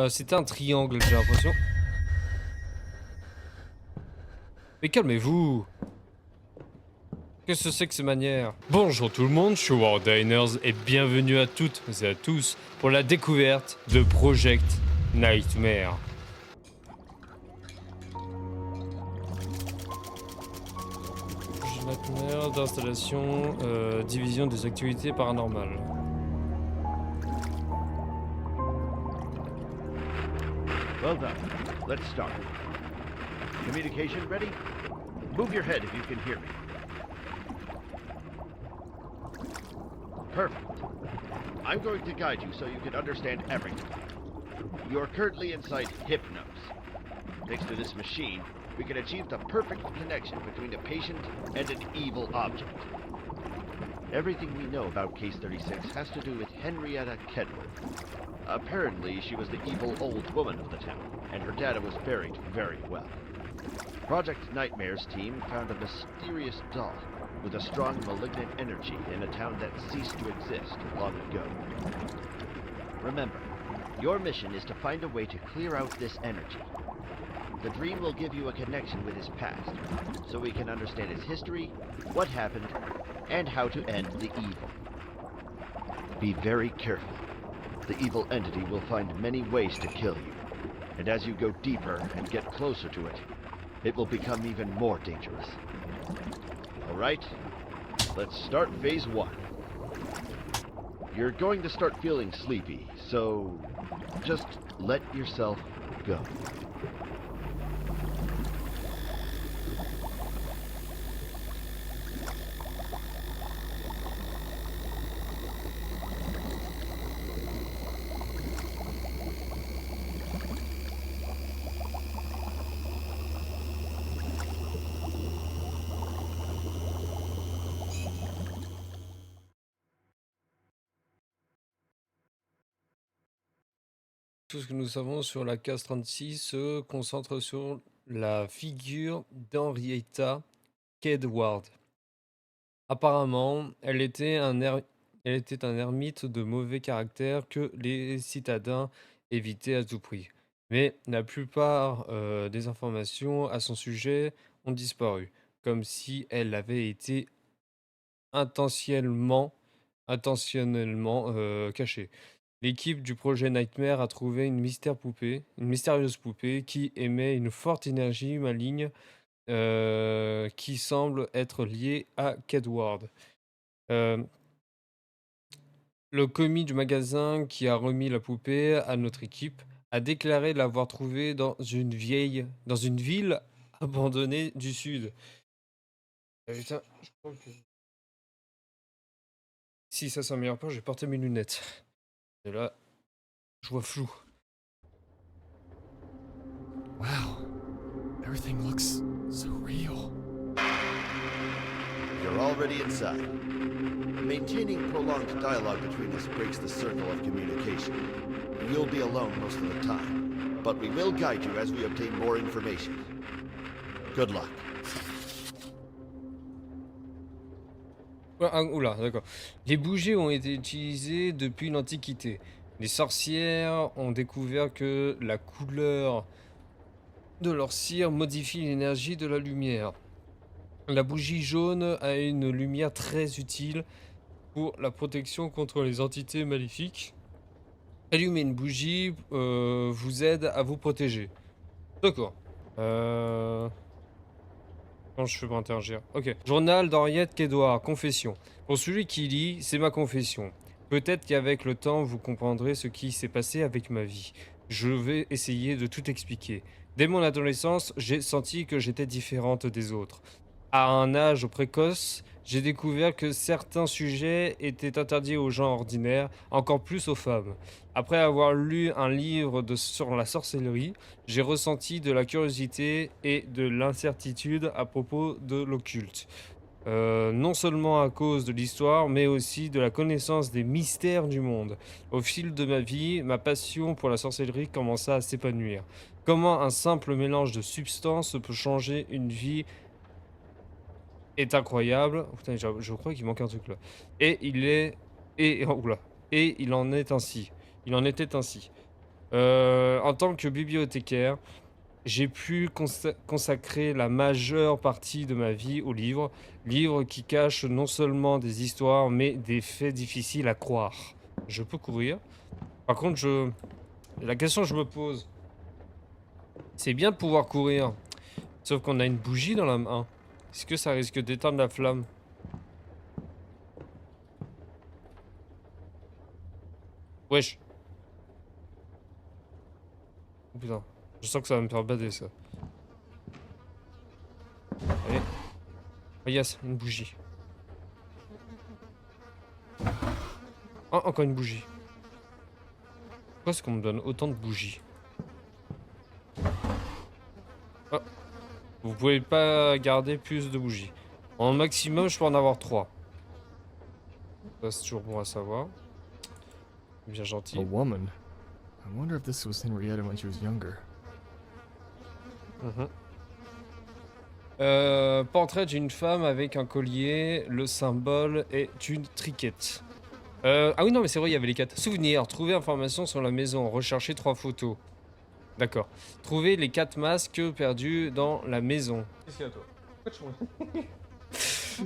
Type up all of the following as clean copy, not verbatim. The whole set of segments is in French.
C'était un triangle, j'ai l'impression. Mais calmez-vous! Qu'est-ce que c'est que ces manières? Bonjour tout le monde, je suis War Diners et bienvenue à toutes et à tous pour la découverte de Project Nightmare. Project Nightmare d'installation, division des activités paranormales. Well done. Let's start. Communication ready? Move your head if you can hear me. Perfect. I'm going to guide you so you can understand everything. You are currently inside Hypnos. Thanks to this machine, we can achieve the perfect connection between a patient and an evil object. Everything we know about Case 36 has to do with Henrietta Kedward. Apparently, she was the evil old woman of the town, and her data was buried very well. Project Nightmare's team found a mysterious doll with a strong malignant energy in a town that ceased to exist long ago. Remember, your mission is to find a way to clear out this energy. The dream will give you a connection with his past, so we can understand his history, what happened, and how to end the evil. Be very careful. The evil entity will find many ways to kill you, and as you go deeper and get closer to it, it will become even more dangerous. Alright, let's start phase 1. You're going to start feeling sleepy, so just let yourself go. Tout ce que nous savons sur la case 36 se concentre sur la figure d'Henrietta Kedward. Apparemment, elle était un ermite de mauvais caractère que les citadins évitaient à tout prix. Mais la plupart des informations à son sujet ont disparu, comme si elle avait été intentionnellement, cachée. L'équipe du projet Nightmare a trouvé une mystérieuse poupée qui émet une forte énergie maligne qui semble être liée à Kedward. Euh, le commis du magasin qui a remis la poupée à notre équipe a déclaré l'avoir trouvée dans une ville abandonnée du sud. Putain, je crois que si ça s'améliore pas, je vais porter mes lunettes. Et là, je vois flou. Wow, everything looks so real. You're already inside. Maintaining prolonged dialogue between us breaks the circle of communication. You'll be alone most of the time, but we will guide you as we obtain more information. Good luck. Oula, d'accord. Les bougies ont été utilisées depuis l'Antiquité. Les sorcières ont découvert que la couleur de leur cire modifie l'énergie de la lumière. La bougie jaune a une lumière très utile pour la protection contre les entités maléfiques. Allumer une bougie vous aide à vous protéger. D'accord. Comment je fais pour interagir? Ok. Journal d'Henriette Kedouard, confession. Pour celui qui lit, c'est ma confession. Peut-être qu'avec le temps, vous comprendrez ce qui s'est passé avec ma vie. Je vais essayer de tout expliquer. Dès mon adolescence, j'ai senti que j'étais différente des autres. À un âge précoce, j'ai découvert que certains sujets étaient interdits aux gens ordinaires, encore plus aux femmes. Après avoir lu un livre sur la sorcellerie, j'ai ressenti de la curiosité et de l'incertitude à propos de l'occulte. Non seulement à cause de l'histoire, mais aussi de la connaissance des mystères du monde. Au fil de ma vie, ma passion pour la sorcellerie commença à s'épanouir. Comment un simple mélange de substances peut changer une vie est incroyable. Oh, putain, je crois qu'il manque un truc là. Et il est... Et, oh, oula. Et il en est ainsi. Il en était ainsi. En tant que bibliothécaire, j'ai pu consacrer la majeure partie de ma vie aux livres. Livres qui cachent non seulement des histoires, mais des faits difficiles à croire. Je peux courir. Par contre, la question que je me pose, c'est bien de pouvoir courir. Sauf qu'on a une bougie dans la main. Est-ce que ça risque d'éteindre la flamme? Wesh. Oh putain. Je sens que ça va me faire bader ça. Allez. Oh yes, une bougie. Oh, encore une bougie. Pourquoi est-ce qu'on me donne autant de bougies? Oh. Vous pouvez pas garder plus de bougies. En maximum, je peux en avoir 3. Ça, c'est toujours bon à savoir. Bien A gentil. woman. I wonder if this was Henrietta when she was younger. Mhm. Portrait d'une femme avec un collier. Le symbole est une triquette. Ah oui, non, mais c'est vrai, il y avait les 4. Souvenirs. Trouver information sur la maison. Rechercher 3 photos. D'accord. Trouver les 4 masques perdus dans la maison. Qu'est-ce qu'il y a, toi?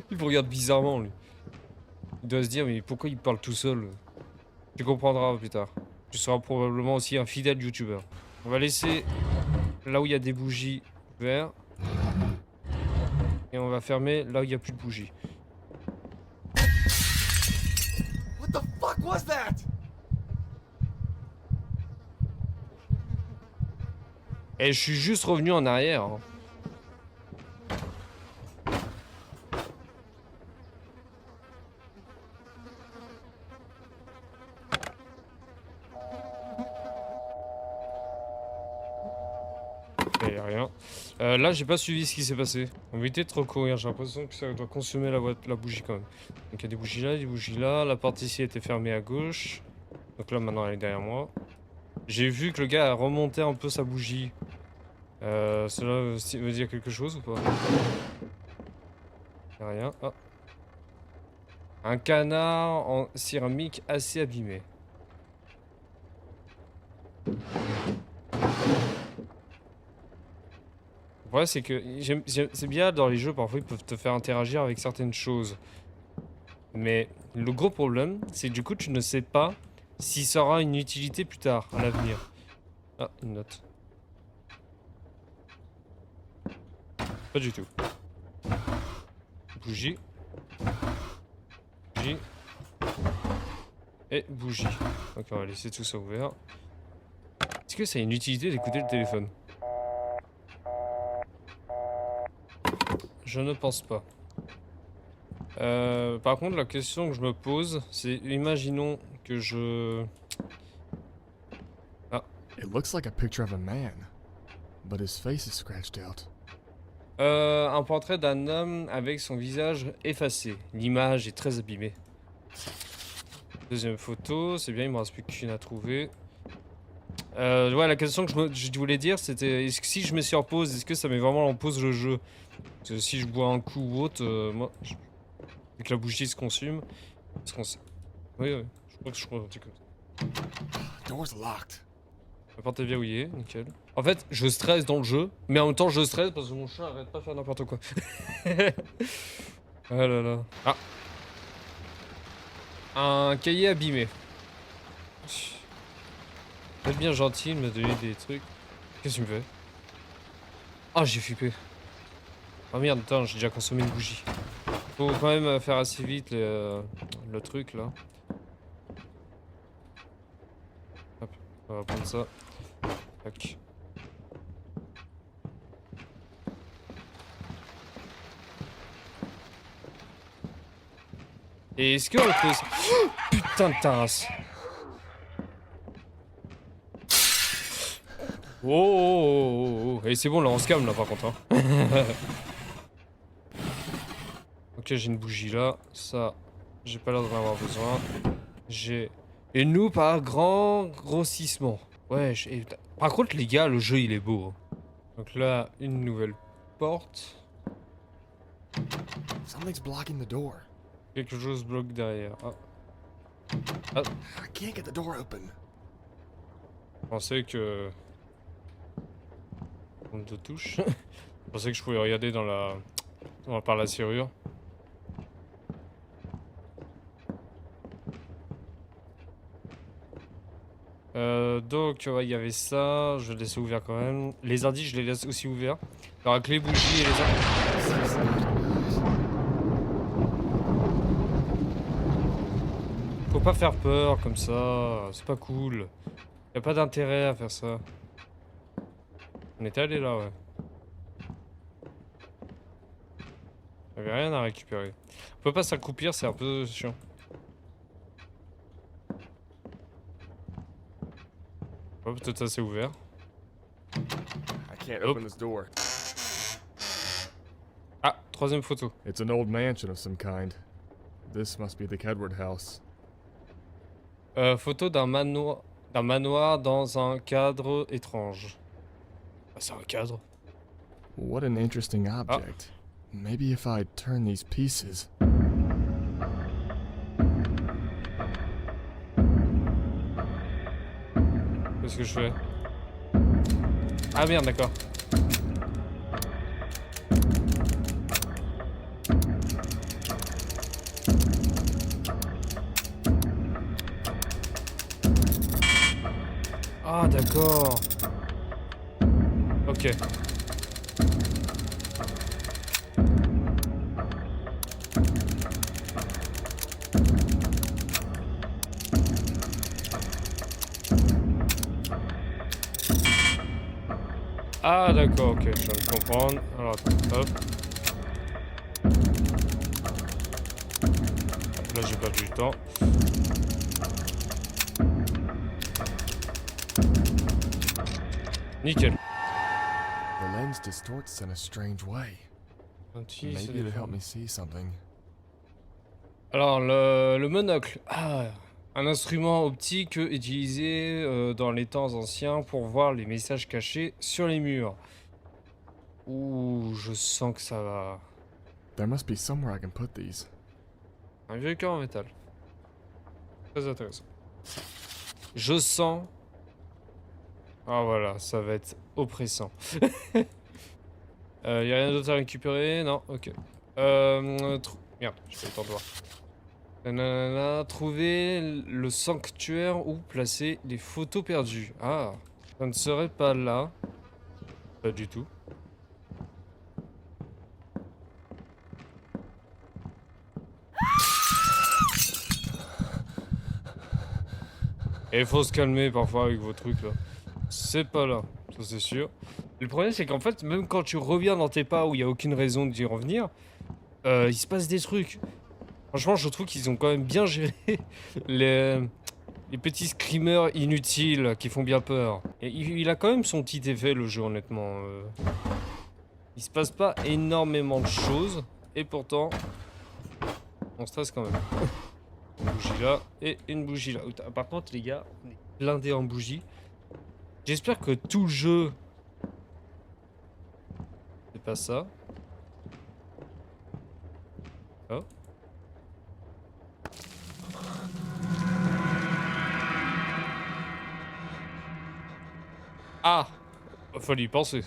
Il me regarde bizarrement, lui. Il doit se dire, mais pourquoi il parle tout seul? Tu comprendras plus tard. Tu seras probablement aussi un fidèle youtubeur. On va laisser là où il y a des bougies vertes. Et on va fermer là où il n'y a plus de bougies. What the fuck was that? Et je suis juste revenu en arrière. Hein. Et rien. Là, j'ai pas suivi ce qui s'est passé. On va éviter de recourir. J'ai l'impression que ça doit consommer la bougie quand même. Donc il y a des bougies là, des bougies là. La porte ici était fermée à gauche. Donc là, maintenant, elle est derrière moi. J'ai vu que le gars a remonté un peu sa bougie. Cela veut dire quelque chose ou pas? Y'a rien. Ah. Un canard en céramique assez abîmé. Le problème c'est que c'est bien dans les jeux, parfois ils peuvent te faire interagir avec certaines choses. Mais le gros problème, c'est que du coup tu ne sais pas si ça aura une utilité plus tard, à l'avenir. Ah, une note. Pas du tout. Bougie. Bougie. Et bougie. Donc on va laisser tout ça ouvert. Est-ce que ça a une utilité d'écouter le téléphone? Je ne pense pas. Par contre, la question que je me pose, c'est imaginons que je... Ah. It looks like a picture of a man, but his face is scratched out. Un portrait d'un homme avec son visage effacé. L'image est très abîmée. Deuxième photo, c'est bien, il me reste plus qu'une à trouver. Ouais, la question que je voulais dire, c'était est-ce que si je mets sur pause, est-ce que ça met vraiment en pause le jeu? Parce que si je bois un coup ou autre, moi, vu que la bougie se consume, parce qu'on oui, oui, je crois que Door's locked. la porte est verrouillée, nickel. En fait, je stresse dans le jeu, mais en même temps, je stresse parce que mon chat arrête pas de faire n'importe quoi. Ah là là. Ah. Un cahier abîmé. Vous êtes bien gentil de me donner des trucs. Qu'est-ce que tu me fais? Ah, j'ai flippé. Oh merde, attends, j'ai déjà consommé une bougie. Faut quand même faire assez vite le truc là. Hop, on va prendre ça. Tac. Et est-ce qu'on peut... Oh, putain de tasse. Oh, oh, oh, oh. Et c'est bon là, on se calme là par contre. Hein. Ok, j'ai une bougie là. Ça, j'ai pas l'air d'en avoir besoin. J'ai... Et nous par grand grossissement. Ouais, par contre les gars, le jeu il est beau. Hein. Donc là, une nouvelle porte. Something's blocking the door. Quelque chose bloque derrière. Ah. Ah. I can't get the door open. pensais que... Compte de touche. Je pensais que je pouvais regarder par la serrure. Donc ouais, il y avait ça, je vais laisser ouvert quand même. Les indices, je les laisse aussi ouverts. Alors avec les bougies et les indices. Faut pas faire peur comme ça, c'est pas cool. Y a pas d'intérêt à faire ça. On était allé là, ouais. Y'avait rien à récupérer. On peut pas s'accroupir, c'est un peu chiant. Oh, peut-être ça c'est ouvert. I can't Nope. open this door. Ah, troisième photo. It's an old mansion of some kind. This must be the Kedward house. Photo d'un manoir dans un cadre étrange. Ah, c'est un cadre. What an interesting object. Maybe if I turn these pieces. Qu'est-ce que je fais? Ah merde, d'accord. Ah d'accord. Ok. Ah d'accord, ok, je viens de comprendre. Alors attends, hop. Là j'ai perdu du temps. Nickel. The lens distorts in a strange way. Maybe it'll help me see something. Alors le monocle. Ah, un instrument optique utilisé dans les temps anciens pour voir les messages cachés sur les murs. Ouh, je sens que ça va. There must be somewhere I can put these. Un vieux cœur en métal. Très intéressant. Je sens. Ah voilà, ça va être oppressant. Y a rien d'autre à récupérer? Non, ok. Merde, j'ai pas eu le temps de voir. Nanana, trouver le sanctuaire où placer les photos perdues. Ah, ça ne serait pas là. Pas du tout. Et il faut se calmer parfois avec vos trucs là. C'est pas là, ça c'est sûr. Le problème c'est qu'en fait, même quand tu reviens dans tes pas où il n'y a aucune raison d'y revenir, il se passe des trucs. Franchement, je trouve qu'ils ont quand même bien géré les petits screamers inutiles qui font bien peur. Et il a quand même son petit effet le jeu, honnêtement. Il se passe pas énormément de choses, et pourtant, on stresse quand même. Une bougie là, et une bougie là. Par contre, les gars, on est blindés en bougie. J'espère que tout le jeu... C'est pas ça. Oh. Ah! Fallait y penser.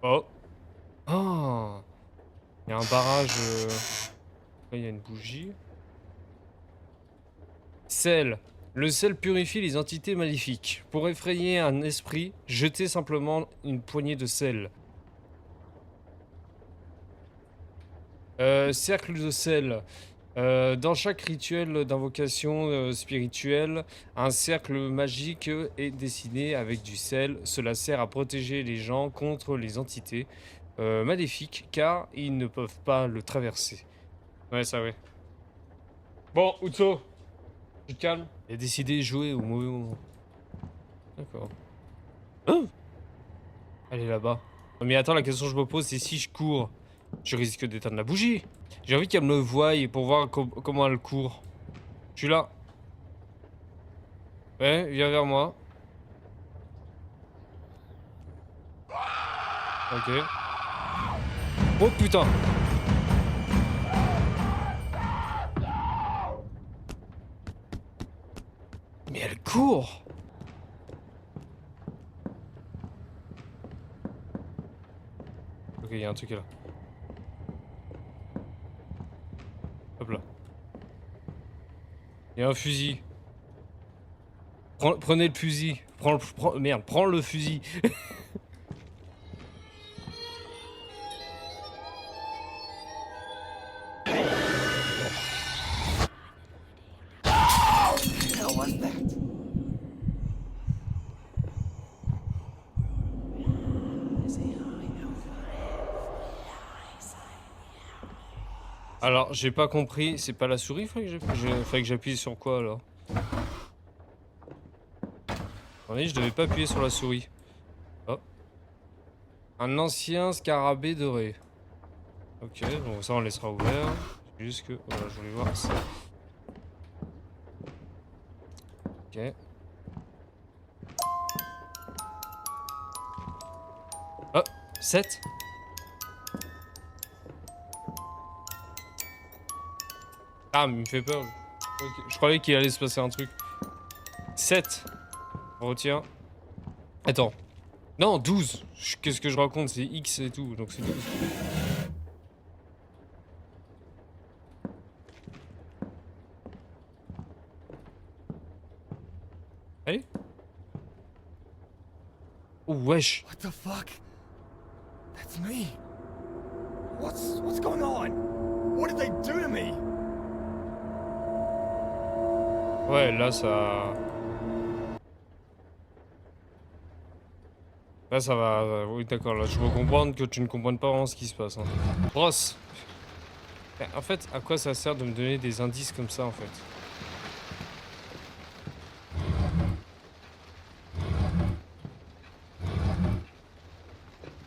Oh! Oh! Il y a un barrage... Là, il y a une bougie. Sel. Le sel purifie les entités maléfiques. Pour effrayer un esprit, jetez simplement une poignée de sel. Cercle de sel. Dans chaque rituel d'invocation spirituelle, un cercle magique est dessiné avec du sel. Cela sert à protéger les gens contre les entités maléfiques, car ils ne peuvent pas le traverser. Ouais, ça ouais. Bon, Utso, tu te calmes. Il a décidé de jouer au mauvais moment. D'accord. Oh, elle est là-bas. Mais attends, la question que je me pose, c'est si je cours, je risque d'éteindre la bougie. J'ai envie qu'elle me le voie pour voir comment elle court. Je suis là. Ouais, viens vers moi. Ok. Oh putain. Mais elle cours. Ok, il y a un truc là. Hop là. Il y a un fusil. Prenez le fusil. Merde, prends le fusil. Alors, j'ai pas compris, c'est pas la souris, fallait que j'appuie sur quoi alors? Attendez, je devais pas appuyer sur la souris. Oh. Un ancien scarabée doré. Ok, donc ça on laissera ouvert. C'est juste que, voilà, je voulais voir ça. Ok. Oh, 7. Ah, mais il me fait peur. Ok, je croyais qu'il allait se passer un truc. 7. On retient. Attends. Non, 12. Qu'est-ce que je raconte? C'est X et tout, donc c'est 12. Allez. Oh, wesh. What the fuck? That's me. What's going on? What did they do to me? Ouais, là, ça... Là, ça va... Oui, d'accord, là, je peux comprendre que tu ne comprennes pas vraiment ce qui se passe. Hein. Brosse. En fait, à quoi ça sert de me donner des indices comme ça, en fait?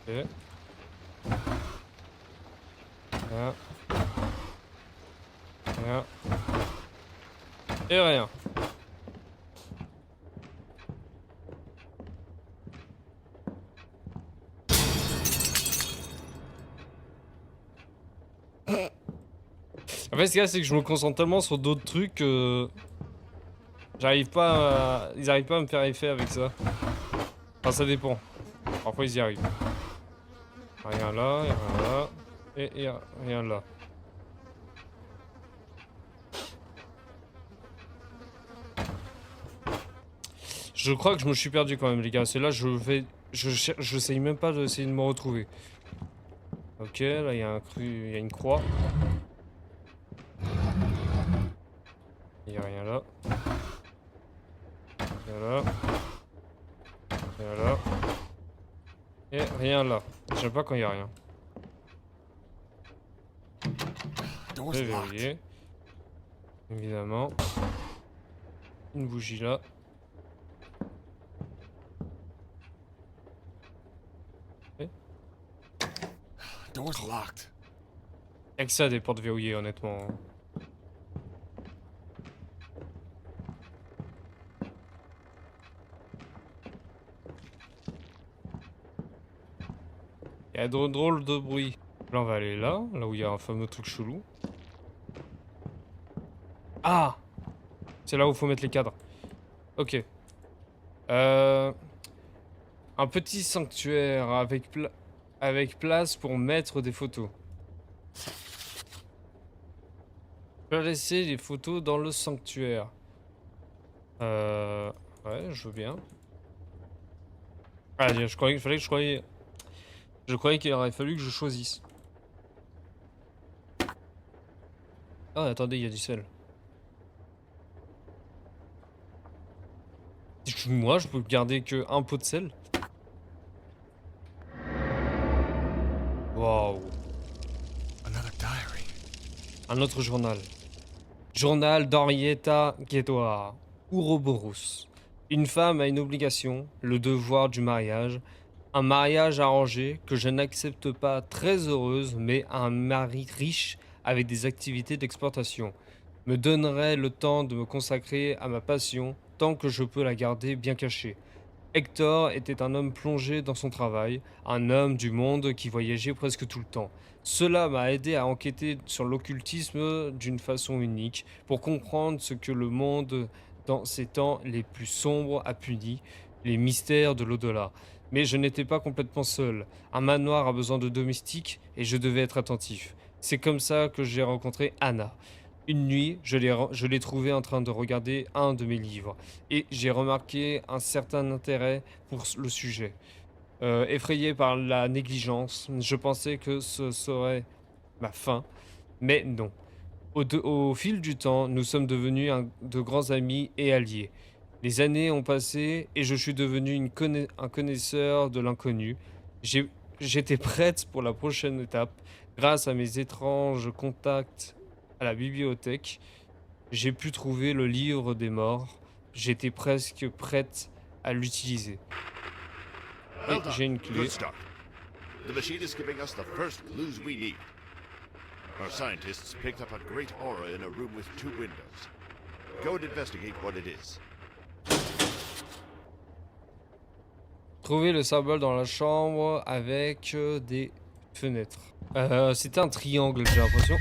Ok. Rien. Rien. Et rien. En fait, ce qu'il y a, c'est que je me concentre tellement sur d'autres trucs que... J'arrive pas à... Ils arrivent pas à me faire effet avec ça. Enfin, ça dépend. Parfois, ils y arrivent. Rien là, y a rien là. Et y a rien là. Je crois que je me suis perdu quand même, les gars. C'est là, je vais... J'essaye même pas d'essayer de me retrouver. Ok, là, il y a un cru... Il y a une croix. Il y a rien là. Rien là. Rien là. Et rien là. J'aime pas quand il y a rien. Door's locked. Verrouillé. Évidemment. Une bougie là. Door's locked. Y'a que ça des portes verrouillées, honnêtement. Il y a de drôles de bruit. Là, on va aller là, là où il y a un fameux truc chelou. Ah! C'est là où il faut mettre les cadres. Ok. Un petit sanctuaire avec place pour mettre des photos. Je vais laisser les photos dans le sanctuaire. Ouais, je veux bien. Ah, je croyais qu'il aurait fallu que je choisisse. Ah, attendez, il y a du sel. Moi, je peux garder que un pot de sel. Waouh. Another diary. Un autre journal. Journal d'Henrietta Guédoire, Ouroboros. Une femme a une obligation, le devoir du mariage. Un mariage arrangé que je n'accepte pas, très heureuse, mais un mari riche avec des activités d'exportation. Me donnerait le temps de me consacrer à ma passion tant que je peux la garder bien cachée. Hector était un homme plongé dans son travail, un homme du monde qui voyageait presque tout le temps. Cela m'a aidé à enquêter sur l'occultisme d'une façon unique, pour comprendre ce que le monde dans ces temps les plus sombres a puni les mystères de l'au-delà. Mais je n'étais pas complètement seul. Un manoir a besoin de domestiques et je devais être attentif. C'est comme ça que j'ai rencontré Anna. Une nuit, je l'ai trouvée en train de regarder un de mes livres et j'ai remarqué un certain intérêt pour le sujet. Effrayé par la négligence, je pensais que ce serait ma fin, mais non. Au fil du temps, nous sommes devenus de grands amis et alliés. Les années ont passé et je suis devenu un connaisseur de l'inconnu. J'ai- J'étais prête pour la prochaine étape. Grâce à mes étranges contacts à la bibliothèque, j'ai pu trouver le livre des morts. J'étais presque prête à l'utiliser. Well Et done. j'ai une Good clé. start. The machine is giving us the first clues we need. Our scientists picked up a great aura in a room with 2 windows. Go and investigate what it is. Trouver le symbole dans la chambre avec des fenêtres. C'était un triangle, j'ai l'impression.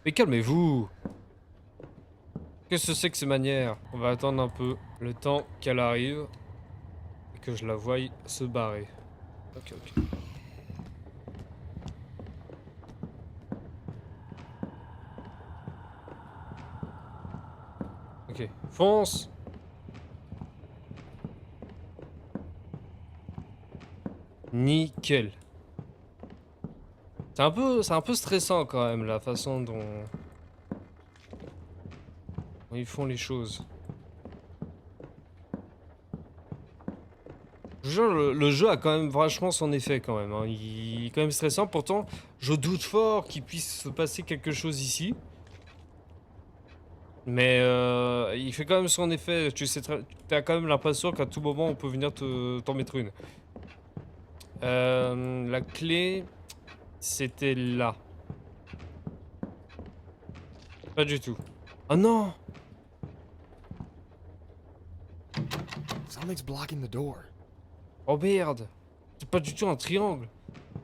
Mais calmez-vous! Qu'est-ce que c'est que ces manières? On va attendre un peu le temps qu'elle arrive et que je la voie se barrer. Ok, ok. Ok, fonce! Nickel. C'est un peu stressant quand même la façon dont ils font les choses. Je vous jure, le jeu a quand même vachement son effet quand même, hein. Il est quand même stressant. Pourtant, je doute fort qu'il puisse se passer quelque chose ici. Mais il fait quand même son effet. Tu sais, t'as quand même l'impression qu'à tout moment on peut venir t'en mettre une. La clé, c'était là. Pas du tout. Oh non! Something's blocking the door. Oh merde! C'est pas du tout un triangle.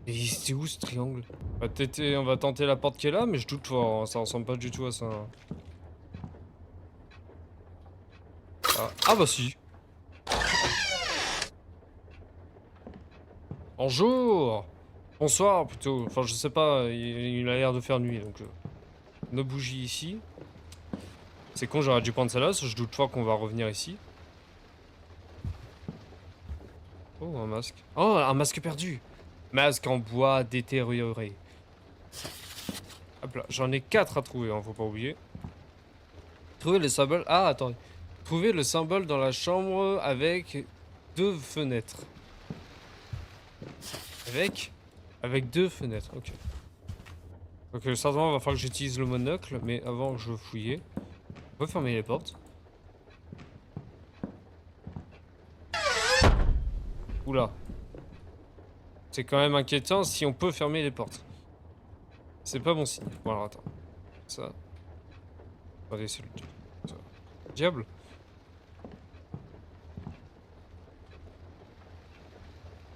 Et c'est où ce triangle? On va tenter la porte qui est là, mais je doute fort, hein. Ça ressemble pas du tout à ça, hein. Ah bah si. Bonjour. Bonsoir plutôt. Enfin je sais pas, il a l'air de faire nuit donc. Nos bougies ici. C'est con, j'aurais dû prendre celle-là, je doute fort qu'on va revenir ici. Oh un masque. Oh un masque perdu. Masque en bois détérioré. Hop là, j'en ai 4 à trouver, hein, faut pas oublier. Trouver le symbole. Ah attends. Trouver le symbole dans la chambre avec 2 fenêtres. Avec 2 fenêtres, ok. Donc certainement il va falloir que j'utilise le monocle, mais avant je fouiller. On peut fermer les portes. Oula. C'est quand même inquiétant si on peut fermer les portes. C'est pas bon signe. Bon alors attends. Ça. Attendez, c'est le... Ça. Diable.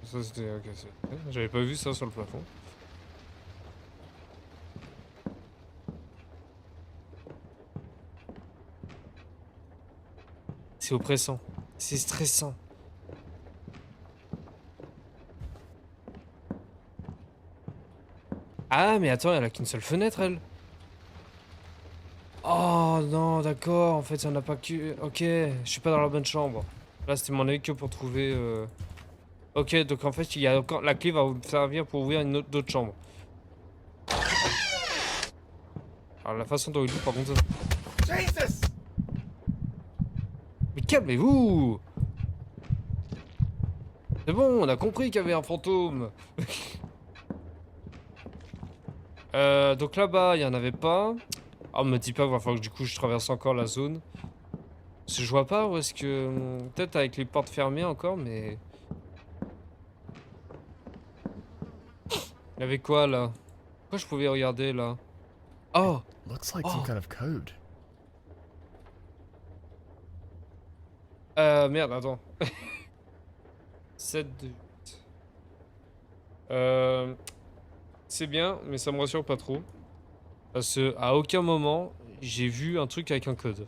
Ça c'était... Ok, j'avais pas vu ça sur le plafond. C'est oppressant. C'est stressant. Ah mais attends, elle a qu'une seule fenêtre elle. Oh non, d'accord, en fait, il n'y en a pas que... Ok, je suis pas dans la bonne chambre. Là, c'était mon avis que pour trouver... Ok, donc en fait, il y a encore... La clé va vous servir pour ouvrir une autre chambre. Alors, la façon dont il joue, par contre... Jesus! Mais calmez-vous! C'est bon, on a compris qu'il y avait un fantôme. Donc là-bas, il n'y en avait pas. Ah, on me dit pas qu'il va falloir que du coup, je traverse encore la zone. Parce que je vois pas où est-ce que... Peut-être avec les portes fermées encore, mais... Il y avait quoi, là? Pourquoi je pouvais regarder, là? Oh! Looks like Oh. some kind of code. Merde, attends. 7, 2, 8. C'est bien, mais ça me rassure pas trop. Parce que à aucun moment, j'ai vu un truc avec un code.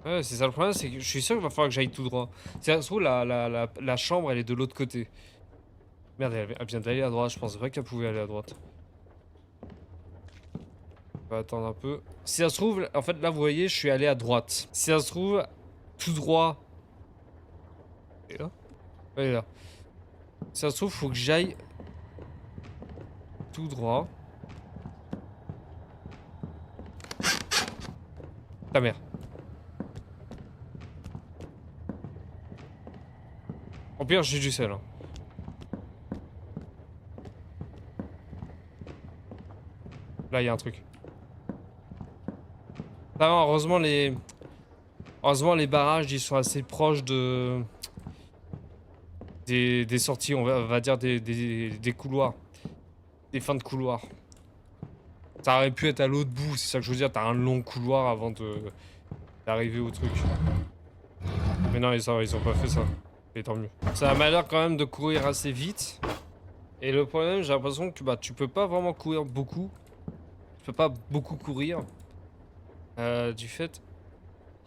Ouais, c'est ça le problème, c'est que je suis sûr qu'il va falloir que j'aille tout droit. Si ça se trouve, la chambre, elle est de l'autre côté. Merde, elle vient d'aller à droite, je pensais pas qu'elle pouvait aller à droite. On va attendre un peu. Si ça se trouve, en fait, là, vous voyez, je suis allé à droite. Si ça se trouve, tout droit... Et là? Elle est là. Si ça se trouve, faut que j'aille... tout droit. Ta mère. Au pire, j'ai du sel. Hein. Là, il y a un truc. Ça va, heureusement, les barrages, ils sont assez proches de... Des sorties, on va dire des couloirs. Des fins de couloir. Ça aurait pu être à l'autre bout, c'est ça que je veux dire. T'as un long couloir avant d'arriver au truc. Mais non, ils ont pas fait ça. Et tant mieux. Ça m'a l'air quand même de courir assez vite. Et le problème, j'ai l'impression que bah, tu peux pas vraiment courir beaucoup. Tu peux pas beaucoup courir. Du fait...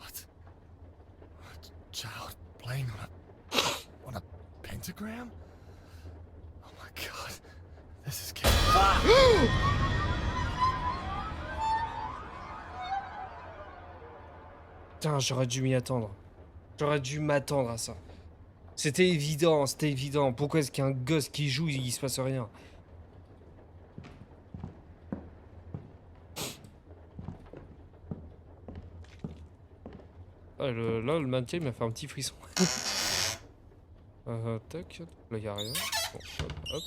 What? A child playing on a pentagram? Oh my god. This is scary. Putain, j'aurais dû m'y attendre. J'aurais dû m'attendre à ça. C'était évident, c'était évident. Pourquoi est-ce qu'il y a un gosse qui joue, il se passe rien? Ah, là, le maintien m'a fait un petit frisson. Tac, là y a rien. Bon, hop.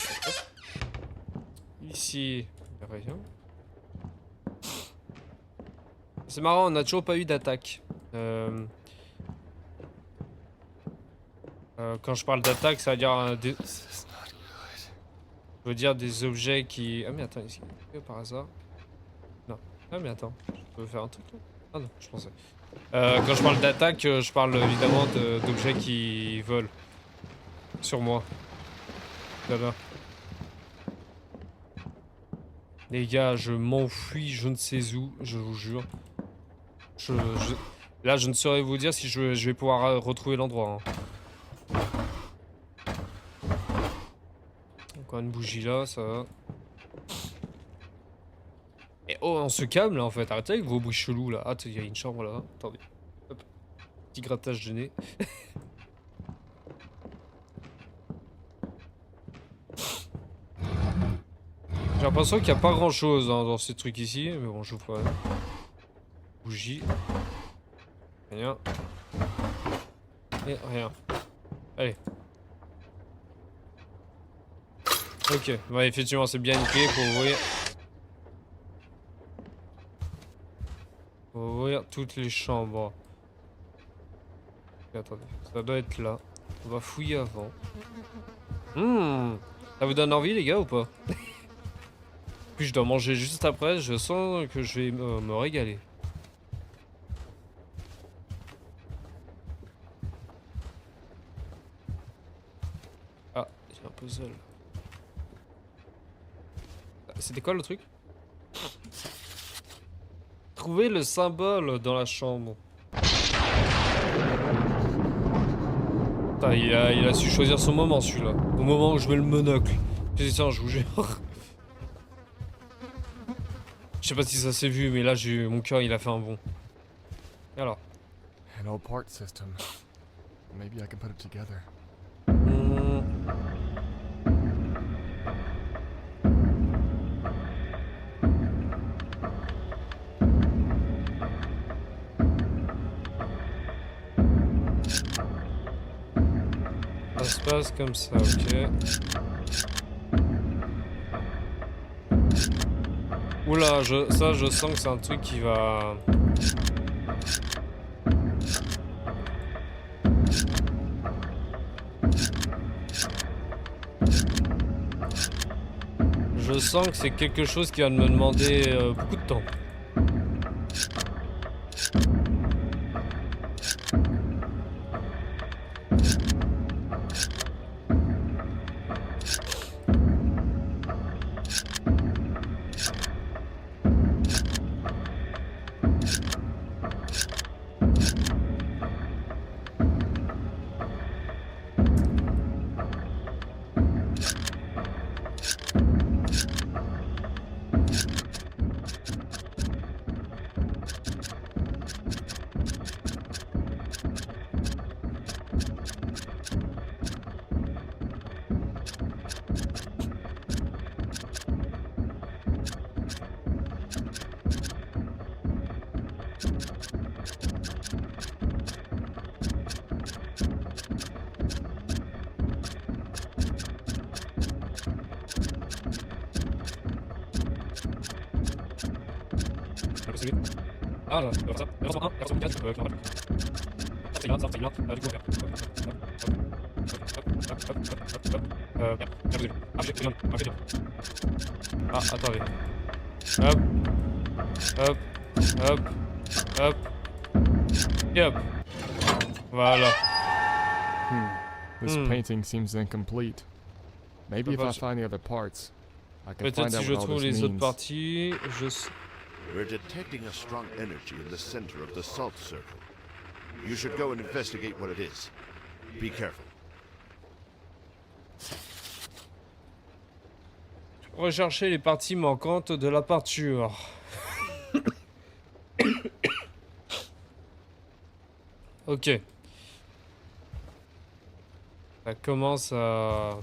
Ici, y a rien. C'est marrant, on n'a toujours pas eu d'attaque. Quand je parle d'attaque, ça veut dire je veux dire des objets qui... Ah mais attends, ici, par hasard. Non. Ah mais attends, je peux faire un truc là? Ah non, je pensais. Quand je parle d'attaque, je parle évidemment d'objets qui volent. Sur moi. Là-bas. Les gars, je m'enfuis je ne sais où, je vous jure. Là, je ne saurais vous dire si je vais pouvoir retrouver l'endroit. Hein. Encore une bougie là, ça va. Et oh, on se calme là en fait. Arrêtez avec vos bruits chelous là. Ah, il y a une chambre là. Attendez. Hop. Petit grattage de nez. J'ai l'impression qu'il n'y a pas grand chose hein, dans ces trucs ici. Mais bon, je vous ferai. Bougie. Rien. Et rien. Allez. Ok, ouais, effectivement, c'est bien une clé pour ouvrir. Pour ouvrir toutes les chambres. Ok, attendez, ça doit être là. On va fouiller avant. Ça vous donne envie, les gars, ou pas? Puis je dois manger juste après, je sens que je vais me régaler. Ah, il y a un puzzle. C'était quoi le truc? Trouver le symbole dans la chambre. Putain, il a su choisir son moment celui-là. Au moment où je mets le monocle. C'est ça, je vous jure. Je sais pas si ça s'est vu, mais là, mon cœur, il a fait un bond. Alors. An old part system. Maybe I can put it together. Ça se passe comme ça, ok. Oula, ça je sens que c'est un truc qui va... Je sens que c'est quelque chose qui va me demander beaucoup de temps. Ah là, ça, version 1, version 4, c'est là, du coup, on va faire. Ah, attendez. Hop, hop, hop, hop, et hop. Voilà. This painting seems incomplete. Maybe if I Perhaps- find the other parts, I can Peut-être find si out je what all trouve this les autres means. parties, We're detecting a strong energy in the center of the salt circle. You should go and investigate what it is. Be careful. Rechercher les parties manquantes de la peinture. Ok. Ça commence à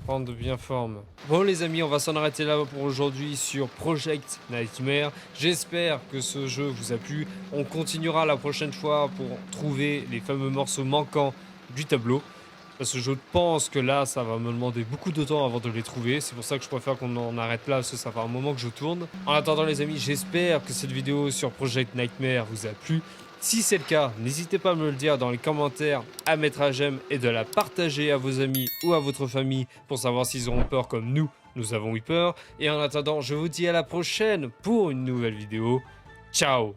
prendre bien forme. Bon les amis, on va s'en arrêter là pour aujourd'hui sur Project Nightmare. J'espère que ce jeu vous a plu. On continuera la prochaine fois pour trouver les fameux morceaux manquants du tableau. Parce que je pense que là, ça va me demander beaucoup de temps avant de les trouver. C'est pour ça que je préfère qu'on en arrête là, parce que ça fait un moment que je tourne. En attendant les amis, j'espère que cette vidéo sur Project Nightmare vous a plu. Si c'est le cas, n'hésitez pas à me le dire dans les commentaires, à mettre un j'aime et de la partager à vos amis ou à votre famille pour savoir s'ils auront peur comme nous avons eu peur. Et en attendant, je vous dis à la prochaine pour une nouvelle vidéo. Ciao!